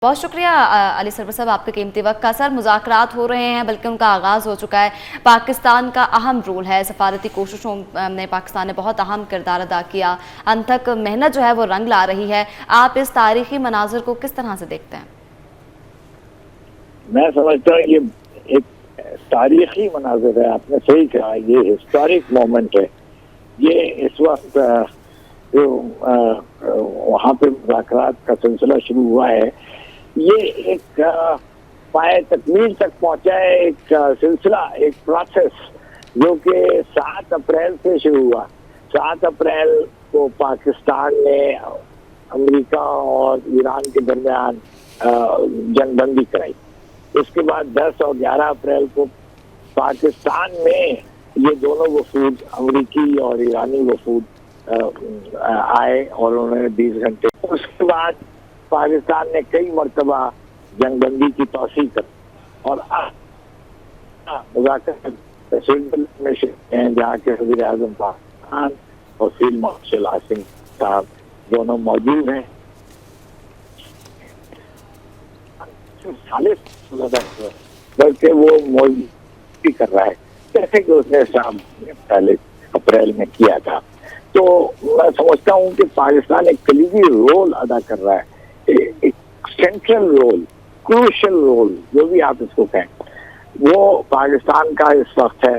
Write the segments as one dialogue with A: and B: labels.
A: بہت شکریہ علی سرور صاحب آپ کے قیمتی وقت کا۔ سر، مذاکرات ہو رہے ہیں بلکہ ان کا آغاز ہو چکا ہے۔ پاکستان کا اہم رول ہے، سفارتی کوششوں نے پاکستان نے بہت اہم کردار ادا کیا، انت تک محنت جو ہے وہ رنگ لا رہی ہے۔ آپ اس تاریخی مناظر کو کس طرح سے دیکھتے ہیں؟
B: میں سمجھتا ہوں یہ ایک تاریخی مناظر ہے، آپ نے صحیح کہا، یہ ہسٹورک مومنٹ ہے۔ یہ اس وقت جو وہاں پہ مذاکرات کا سلسلہ شروع ہوا ہے، یہ ایک پائے تکمیل تک پہنچا ہے، ایک سلسلہ، ایک پروسیس جو کہ 7 اپریل سے شروع ہوا۔ 7 اپریل کو پاکستان نے امریکہ اور ایران کے درمیان جنگ بندی کرائی۔ اس کے بعد 10 اور 11 اپریل کو پاکستان میں یہ دونوں وفود، امریکی اور ایرانی وفود آئے اور انہوں نے 20 گھنٹے، اس کے بعد پاکستان نے کئی مرتبہ جنگ بندی کی توسیع کر اور مذاکرات میں ہیں جہاں کے وزیر اعظم پاکستان اور فیلڈ مارشل عاصم صاحب دونوں موجود ہیں۔ بلکہ وہ موجود کر رہا ہے جیسے کہ اس نے پہلے اپریل میں کیا تھا۔ تو میں سمجھتا ہوں کہ پاکستان ایک کلیدی رول ادا کر رہا ہے، ایک سینٹرل رول، کروشل رول، جو بھی آپ اس کو کہیں، وہ پاکستان کا اس وقت ہے۔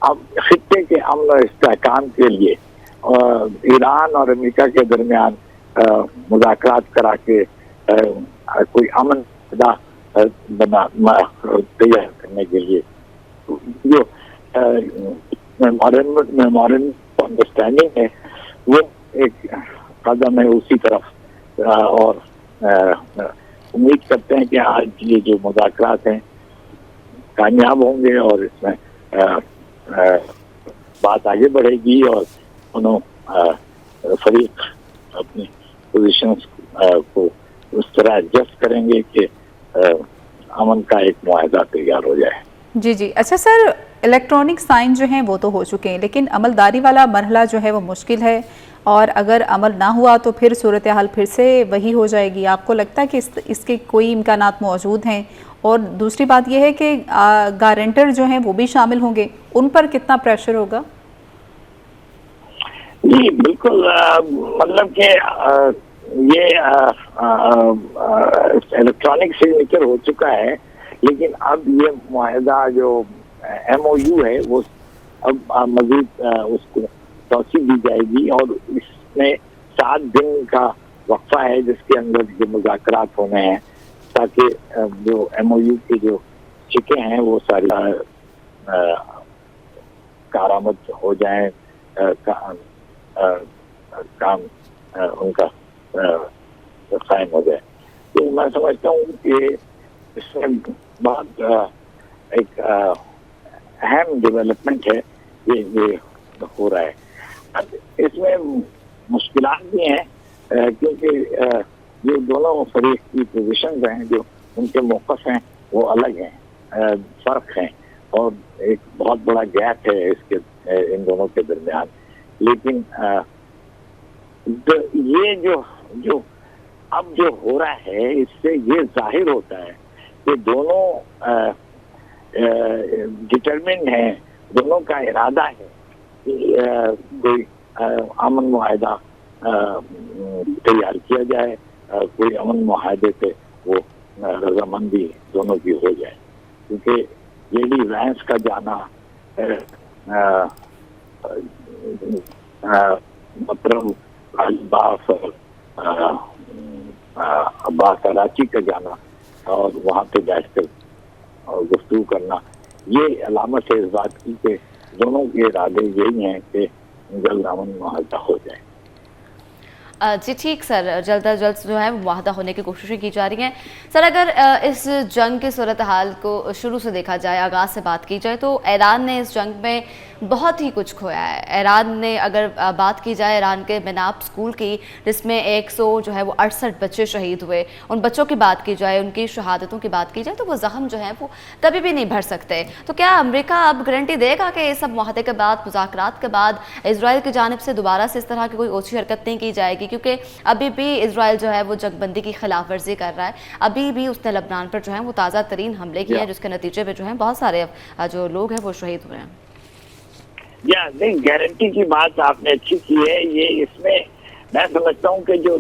B: اب خطے کے امن و استحکام کے لیے ایران اور امریکہ کے درمیان مذاکرات کرا کے کوئی امن تیار کرنے کے لیے جو میمورینڈم انڈرسٹینڈنگ ہے، وہ ایک قدم ہے اسی طرف، اور امید کرتے ہیں کہ آج یہ جو مذاکرات ہیں کامیاب ہوں گے اور اس میں بات آگے بڑھے گی اور انہوں فریق اپنی پوزیشنز کو اس طرح ایڈجسٹ کریں گے کہ امن کا ایک معاہدہ تیار ہو جائے۔
C: جی جی، اچھا سر، الیکٹرانک سائن جو ہیں وہ تو ہو چکے ہیں، لیکن عملداری والا مرحلہ جو ہے وہ مشکل ہے، اور اگر عمل نہ ہوا تو پھر صورتحال پھر سے وہی ہو جائے گی۔ آپ کو لگتا ہے کہ اس کے کوئی امکانات موجود ہیں؟ اور دوسری بات یہ ہے کہ گارنٹر جو ہیں وہ بھی شامل ہوں گے، ان پر کتنا پریشر ہوگا؟
B: جی بالکل، مطلب کہ یہ الیکٹرانک سگنیچر ہو چکا ہے، لیکن اب یہ معاہدہ جو ایم او یو ہے وہ اب مزید اس کو توسیع دی جائے گی، اور اس میں 7 دن کا وقفہ ہے جس کے اندر جو مذاکرات ہونے ہیں، تاکہ جو ایم او یو کے جو شکیں ہیں وہ ساری کارآمد ہو جائیں، کام ان کا قائم ہو جائے۔ تو میں سمجھتا ہوں کہ اس میں بہت ایک اہم ڈیولپمنٹ ہے یہ ہو رہا ہے۔ اس میں مشکلات بھی ہیں کیونکہ یہ دونوں فریق کی پوزیشنز ہیں، جو ان کے موقف ہیں وہ الگ ہیں، فرق ہیں، اور ایک بہت بڑا گیپ ہے ان دونوں کے درمیان۔ لیکن یہ جو اب جو ہو رہا ہے اس سے یہ ظاہر ہوتا ہے کہ دونوں ڈٹرمنڈ ہیں، دونوں کا ارادہ ہے کہ کوئی امن معاہدہ تیار کیا جائے، کوئی امن معاہدے پہ وہ رضامندی دونوں کی ہو جائے، کیونکہ لیڈی وینس کا جانا، مکرم الباف عباس کراچی کا جانا اور وہاں پہ بیٹھ کر گفتگو کرنا، یہ علامت ہے اس بات کی کہ دونوں کے ارادے یہی ہیں کہ جلد امن معاہدہ ہو جائے۔
A: جی ٹھیک سر، جلد از جلد جو ہے معاہدہ ہونے کی کوششیں کی جا رہی ہیں۔ سر، اگر اس جنگ کی صورتحال کو شروع سے دیکھا جائے، آغاز سے بات کی جائے، تو ایران نے اس جنگ میں بہت ہی کچھ کھویا ہے ایران نے. اگر بات کی جائے ایران کے میناب اسکول کی جس میں 100 جو ہے وہ 68 بچے شہید ہوئے, ان بچوں کی بات کی جائے, ان کی شہادتوں کی بات کی جائے تو وہ زخم جو ہیں وہ کبھی بھی نہیں بھر سکتے. تو کیا امریکہ اب گارنٹی دے گا کہ اس سب معاہدے کے بعد, مذاکرات کے بعد اسرائیل کی جانب سے دوبارہ سے اس طرح کی کوئی اوچھی حرکت نہیں کی جائے گی؟ کیونکہ ابھی بھی اسرائیل جو ہے وہ جنگ بندی کی خلاف ورزی کر رہا ہے, ابھی بھی اس نے لبنان پر جو ہے وہ تازہ ترین حملے کیے ہیں جس کے نتیجے میں جو ہیں بہت سارے جو لوگ ہیں وہ شہید ہوئے ہیں.
B: نہیں, گارنٹی کی بات آپ نے اچھی کی ہے. یہ اس میں میں سمجھتا ہوں کہ جو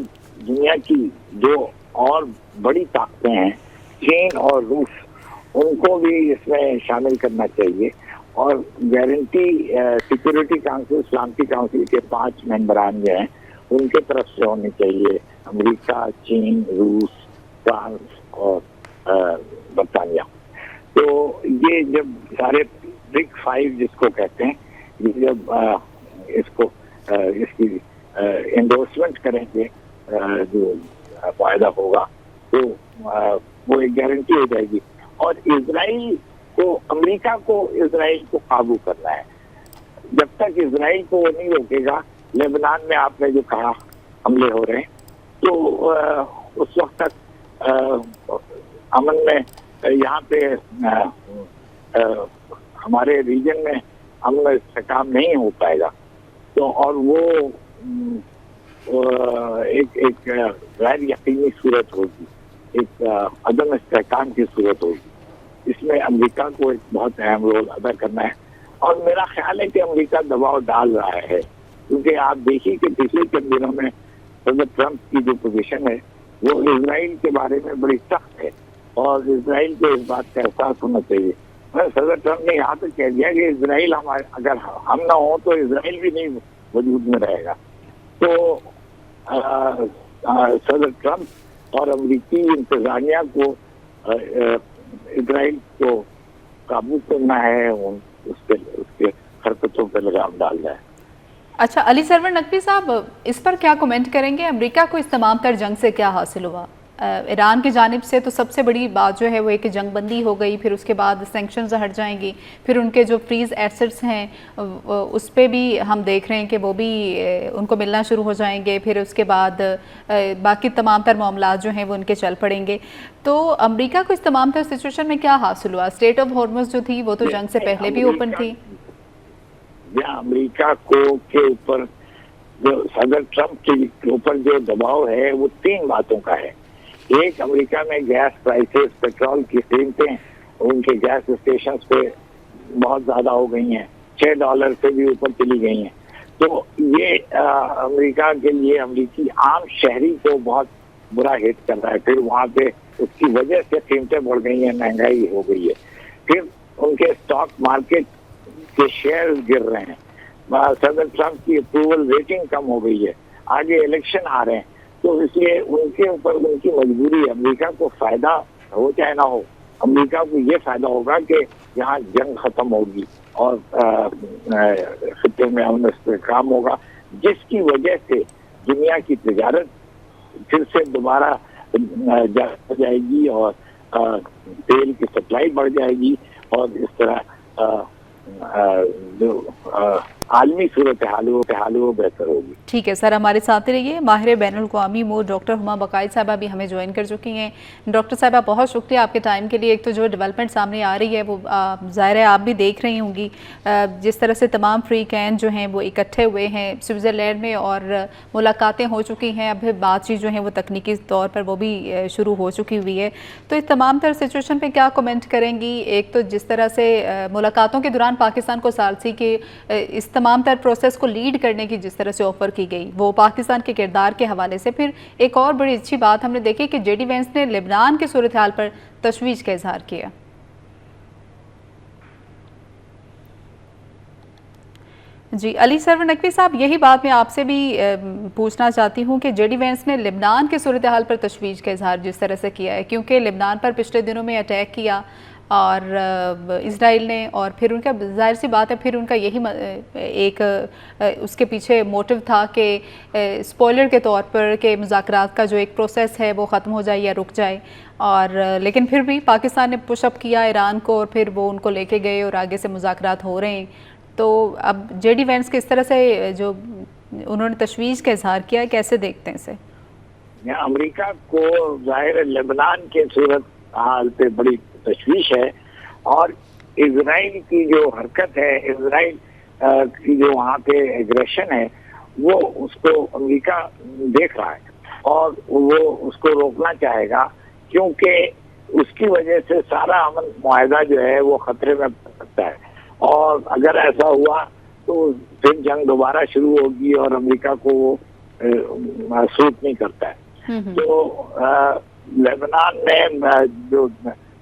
B: دنیا کی جو اور بڑی طاقتیں ہیں, چین اور روس, ان کو بھی اس میں شامل کرنا چاہیے. اور گارنٹی سیکورٹی کاؤنسل, سلامتی کاؤنسل کے 5 ممبران جو ہیں ان کے طرف سے ہونی چاہیے. امریکہ, چین, روس, فرانس اور برطانیہ. تو یہ جب سارے بگ 5 جس کو کہتے ہیں, یہ جب اس کی انڈورسمنٹ کریں گے, جو فائدہ ہوگا تو وہ ایک گارنٹی ہو جائے گی. اور اسرائیل کو, امریکہ کو اسرائیل کو قابو کرنا ہے. جب تک اسرائیل کو وہ نہیں روکے گا, لبنان میں آپ نے جو کہا حملے ہو رہے ہیں, تو اس وقت تک امن میں یہاں پہ ہمارے ریجن میں امن استحکام نہیں ہو پائے گا. تو اور وہ ایک غیر یقینی صورت ہوگی, ایک عدم استحکام کی صورت ہوگی. اس میں امریکہ کو ایک بہت اہم رول ادا کرنا ہے. اور میرا خیال ہے کہ امریکہ دباؤ ڈال رہا ہے, کیونکہ آپ دیکھیے کہ پچھلے چند دنوں میں صدر ٹرمپ کی جو پوزیشن ہے وہ اسرائیل کے بارے میں بڑی سخت ہے, اور اسرائیل کو اس بات کا احساس ہونا چاہیے. صدر ٹرمپ نے یہاں تک کہہ دیا کہ اسرائیل اگر ہم نہ ہوں تو اسرائیل بھی نہیں وجود میں رہے گا. تو صدر ٹرمپ اور امریکی انتظامیہ کو اسرائیل کو قابو کرنا ہے, اس کے حرکتوں پہ لگام ڈالنا ہے.
C: اچھا, علی سرور نقوی صاحب اس پر کیا کومنٹ کریں گے؟ امریکہ کو اس تمام تر جنگ سے کیا حاصل ہوا؟ ایران کی جانب سے تو سب سے بڑی بات جو ہے وہ ایک جنگ بندی ہو گئی, پھر اس کے بعد سینکشنز ہٹ جائیں گی, پھر ان کے جو فریز ایسٹس ہیں اس پہ بھی ہم دیکھ رہے ہیں کہ وہ بھی ان کو ملنا شروع ہو جائیں گے, پھر اس کے بعد باقی تمام تر معاملات جو ہیں وہ ان کے چل پڑیں گے. تو امریکہ کو اس تمام تر سچویشن میں کیا حاصل ہوا؟ اسٹریٹ آف ہارمز جو تھی وہ تو جنگ سے پہلے بھی اوپن تھی.
B: امریکہ کو کے اوپر جو صدر ٹرمپ کے اوپر جو دباؤ ہے وہ 3 باتوں کا ہے. ایک, امریکہ میں گیس پرائسز, پیٹرول کی قیمتیں ان کے گیس اسٹیشنز پہ بہت زیادہ ہو گئی ہیں, $6 سے بھی اوپر چلی گئی ہیں. تو یہ امریکہ کے لیے, امریکی عام شہری کو بہت برا ہٹ کر رہا ہے. پھر وہاں پہ اس کی وجہ سے قیمتیں بڑھ گئی ہیں, مہنگائی ہو گئی ہے. پھر ان کے اسٹاک مارکیٹ کے شیئر گر رہے ہیں. صدر ٹرمپ کی اپروول ریٹنگ کم ہو گئی ہے, آگے الیکشن آ رہے ہیں. تو اس لیے ان کے اوپر ان کی مجبوری ہے. امریکہ کو فائدہ ہو چاہے نہ ہو, امریکہ کو یہ فائدہ ہوگا کہ یہاں جنگ ختم ہوگی اور خطے میں امن استحکام ہوگا, جس کی وجہ سے دنیا کی تجارت پھر سے دوبارہ ہو جائے گی اور تیل کی سپلائی بڑھ جائے گی, اور اس طرح جو عالمی صورتحال وہ بہتر ہوگی.
C: ٹھیک ہے سر, ہمارے ساتھ رہیے. ماہر بین الاقوامی امور ڈاکٹر ہما بقائد صاحبہ بھی ہمیں جوائن کر چکی ہیں. ڈاکٹر صاحبہ بہت شکریہ آپ کے ٹائم کے لیے. ایک تو جو ڈیولپمنٹ سامنے آ رہی ہے وہ ظاہر ہے آپ بھی دیکھ رہی ہوں گی, جس طرح سے تمام فریقین جو ہیں وہ اکٹھے ہوئے ہیں سوئٹزرلینڈ میں اور ملاقاتیں ہو چکی ہیں. اب بات چیت جو ہیں وہ تکنیکی طور پر وہ بھی شروع ہو چکی ہوئی ہے. تو اس تمام تر سچویشن پہ کیا کومنٹ کریں گی؟ ایک تو جس طرح سے ملاقاتوں کے دوران پاکستان کو ثالثی کے اس تمام تر پروسیس کو لیڈ کرنے کی جس طرح سے آفر کی گئی وہ پاکستان کے کردار کے حوالے سے. پھر ایک اور بڑی اچھی بات ہم نے دیکھی کہ جے ڈی وینس نے لبنان کی صورتحال پر تشویش کا اظہار کیا. جی علی سرور نقوی صاحب, یہی بات میں آپ سے بھی پوچھنا چاہتی ہوں کہ جے ڈی وینس نے لبنان کے صورتحال پر تشویش کا اظہار جس طرح سے کیا ہے, کیونکہ لبنان پر پچھلے دنوں میں اٹیک کیا اور اسرائیل نے, اور پھر ان کا ظاہر سی بات ہے پھر ان کا یہی ایک اس کے پیچھے موٹیو تھا کہ اسپوائلر کے طور پر کہ مذاکرات کا جو ایک پروسیس ہے وہ ختم ہو جائے یا رک جائے. اور لیکن پھر بھی پاکستان نے پش اپ کیا ایران کو اور پھر وہ ان کو لے کے گئے اور آگے سے مذاکرات ہو رہے ہیں. تو اب جے ڈی وینس کس طرح سے جو انہوں نے تشویش کا اظہار کیا ہے، کیسے دیکھتے ہیں اسے؟
B: امریکہ کو ظاہر ہے لبنان کے صورت حال پہ بڑی تشویش ہے، اور اسرائیل کی جو حرکت ہے، اسرائیل کی جو وہاں پہ ایگریشن ہے، وہ اس کو امریکہ دیکھ رہا ہے اور وہ اس کو روکنا چاہے گا، کیونکہ اس کی وجہ سے سارا امن معاہدہ جو ہے وہ خطرے میں پڑ سکتا ہے، اور اگر ایسا ہوا تو پھر جنگ دوبارہ شروع ہوگی اور امریکہ کو وہ سوٹ نہیں کرتا ہے۔ تو لیبنان میں جو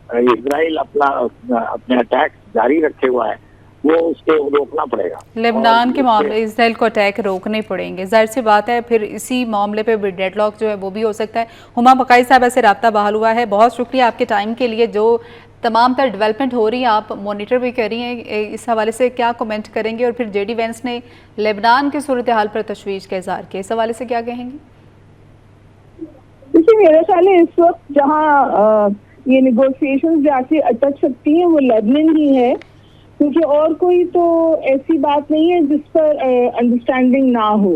B: اسرائیل اپنے اٹیک جاری رکھے ہوا ہے، وہ اس کو روکنا پڑے گا۔
C: لیبنان کے معاملے اسرائیل کو اٹیک روکنے پڑیں گے، ظاہر سی بات ہے، پھر اسی معاملے پہ ڈیڈ لاک جو ہے وہ بھی ہو سکتا ہے۔ ہما بقائی صاحبہ سے رابطہ بحال ہوا ہے، بہت شکریہ آپ کے ٹائم کے لیے۔ جو تمام تر ڈیولپمنٹ ہو رہی ہیں آپ مانیٹر بھی کر رہی ہیں، اس حوالے سے کیا کومنٹ کریں گے؟ اور پھر جے ڈی وینس نے لیبنان کی صورتحال پر تشویش کا اظہار کیا، اس حوالے سے کیا کہیں گے؟
D: دیکھیے میرا خیال ہے اس وقت جہاں یہ نیگوسیشن جا کے اٹک سکتی ہیں وہ لیبنان ہی ہے، کیونکہ اور کوئی تو ایسی بات نہیں ہے جس پر انڈرسٹینڈنگ نہ ہو۔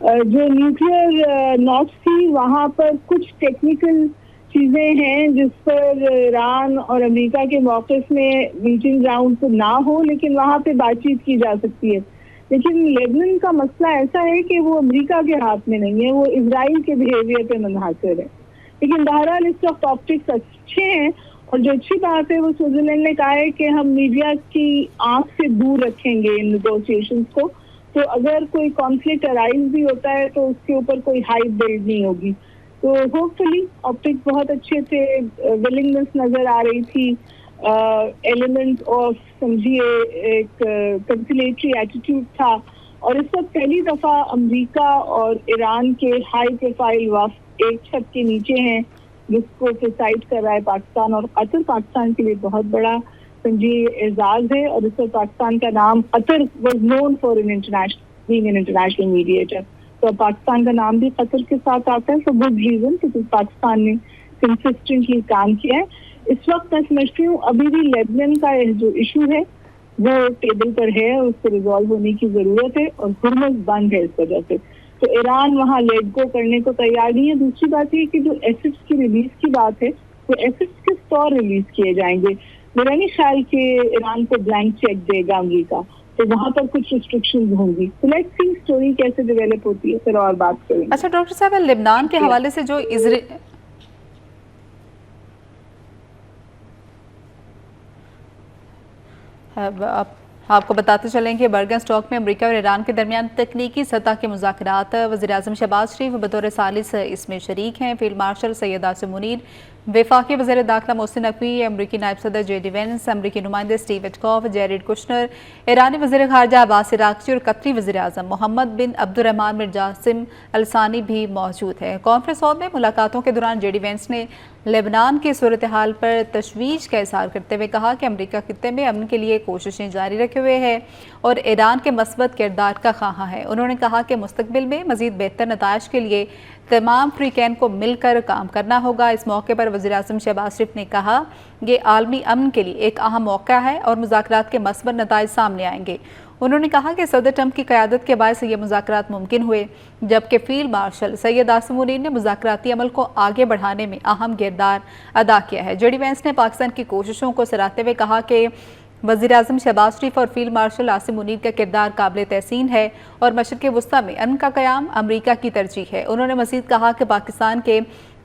D: جو نیوکلیئر نوٹس تھی وہاں پر کچھ ٹیکنیکل چیزیں ہیں جس پر ایران اور امریکہ کے موقف میں میٹنگ گراؤنڈ پہ نہ ہو، لیکن وہاں پہ بات چیت کی جا سکتی ہے۔ لیکن لیبنان کا مسئلہ ایسا ہے کہ وہ امریکہ کے ہاتھ میں نہیں ہے، وہ اسرائیل کے بیہیویئر پہ منحصر ہے۔ لیکن بہرحال اس وقت آپٹکس اچھے ہیں، اور جو اچھی بات ہے وہ سوئٹزرلینڈ نے کہا ہے کہ ہم میڈیا کی آنکھ سے دور رکھیں گے ان نیگوشیشنز کو، تو اگر کوئی کانفلکٹ ارائز بھی ہوتا ہے تو اس کے اوپر کوئی ہائپ بلڈ نہیں ہوگی۔ تو ہوپ فلی آپٹکس بہت اچھے تھے، ولنگنس نظر آ رہی تھی، ایلیمنٹ آف سمجھیے ایک کنسلیٹری ایٹیٹیوڈ تھا، اور اس وقت پہلی دفعہ امریکہ اور ایران کے ہائی پروفائل وفد ایک چھت کے نیچے ہیں، جس کو پریسائڈ کر رہا ہے پاکستان، اور قطر پاکستان کے لیے بہت بڑا سمجھیے اعزاز ہے۔ اور اس وقت پاکستان کا نام، Qatar was known for being an international mediator, تو پاکستان کا نام بھی قطر کے ساتھ آتا ہے، فار گڈ ریزن، کیونکہ پاکستان نے کنسسٹنٹلی کام کیا ہے۔ اس وقت میں سمجھتی ہوں ابھی بھی لیبنان کا جو ایشو ہے وہ ٹیبل پر ہے، اس کو ریزالو ہونے کی ضرورت ہے، اور ہرمز بند ہے اس وجہ سے، تو ایران وہاں لیٹ گو کرنے کو تیار نہیں ہے۔ دوسری بات یہ کہ جو ایسڈس کی ریلیز کی بات ہے، وہ ایسڈس کس طور ریلیز کیے جائیں گے؟ میرا نہیں خیال کہ ایران کو بلینک چیک دے گا امریکہ، تو وہاں پر کچھ ریسٹرکشنز ہوں گی۔ تو لیٹس سی اسٹوری کیسے ڈیولپ ہوتی ہے، پھر اور بات کریں گے۔
C: اچھا ڈاکٹر صاحب، لبنان کے حوالے سے جو آپ کو بتاتے چلیں کہ برگن اسٹاک میں امریکہ اور ایران کے درمیان تکنیکی سطح کے مذاکرات، وزیراعظم شہباز شریف بطور ثالث اس میں شریک ہیں۔ فیلڈ مارشل سید عاصم منیر، وفاقی وزیر داخلہ محسن نقوی، امریکی نائب صدر جے ڈی وینس، امریکی نمائندے اسٹیو وٹکوف، جیریڈ کشنر، ایرانی وزیر خارجہ عباس عراقچی اور قطری وزیر اعظم محمد بن عبد الرحمن بن جاسم الثانی بھی موجود ہیں۔ کانفرنس ہال میں ملاقاتوں کے دوران جے ڈی وینس نے لبنان کی صورتحال پر تشویش کا اظہار کرتے ہوئے کہا کہ امریکہ خطے میں امن کے لیے کوششیں جاری رکھے ہوئے ہے اور ایران کے مثبت کردار کا خواہاں ہے۔ انہوں نے کہا کہ مستقبل میں مزید بہتر نتائج کے لیے تمام فریقین کو مل کر کام کرنا ہوگا۔ اس موقع پر وزیر اعظم شہباز شریف نے کہا یہ عالمی امن کے لیے ایک اہم موقع ہے اور مذاکرات کے مثبت نتائج سامنے آئیں گے۔ انہوں نے کہا کہ صدر ٹرمپ کی قیادت کے باعث یہ مذاکرات ممکن ہوئے، جبکہ فیلڈ مارشل سید عاصم منیر نے مذاکراتی عمل کو آگے بڑھانے میں اہم کردار ادا کیا ہے۔ جے ڈی وینس نے پاکستان کی کوششوں کو سراہتے ہوئے کہا کہ وزیر اعظم شہباز شریف اور فیلڈ مارشل عاصم منیر کا کردار قابل تحسین ہے اور مشرق وسطیٰ میں امن کا قیام امریکہ کی ترجیح ہے۔ انہوں نے مزید کہا کہ پاکستان کے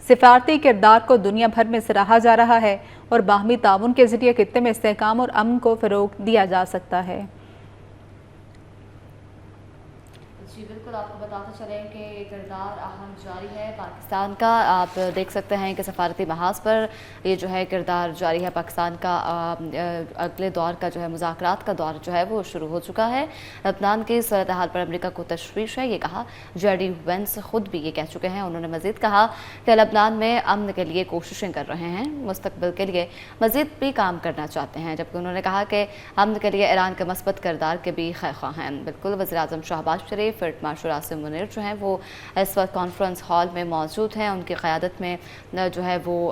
C: سفارتی کردار کو دنیا بھر میں سراہا جا رہا ہے اور باہمی تعاون کے ذریعے خطے میں استحکام اور امن کو فروغ دیا جا سکتا ہے۔
A: جی بالکل، آپ کو بتاتے چلیں کہ کردار اہم جاری ہے پاکستان کا۔ آپ دیکھ سکتے ہیں کہ سفارتی محاذ پر یہ جو ہے کردار جاری ہے پاکستان کا۔ اگلے دور کا جو ہے مذاکرات کا دور جو ہے وہ شروع ہو چکا ہے۔ لبنان کی صورتحال پر امریکہ کو تشویش ہے، یہ کہا جے ڈی وینس خود بھی یہ کہہ چکے ہیں۔ انہوں نے مزید کہا کہ لبنان میں امن کے لیے کوششیں کر رہے ہیں، مستقبل کے لیے مزید بھی کام کرنا چاہتے ہیں، جبکہ انہوں نے کہا کہ امن کے لیے ایران کے مثبت کردار کے بھی خواہاں ہیں۔ بالکل، وزیر اعظم شہباز شریف، فیلڈ مارشل عاصم منیر جو ہیں وہ اس وقت کانفرنس ہال میں موجود ہیں۔ ان کی قیادت میں جو ہے وہ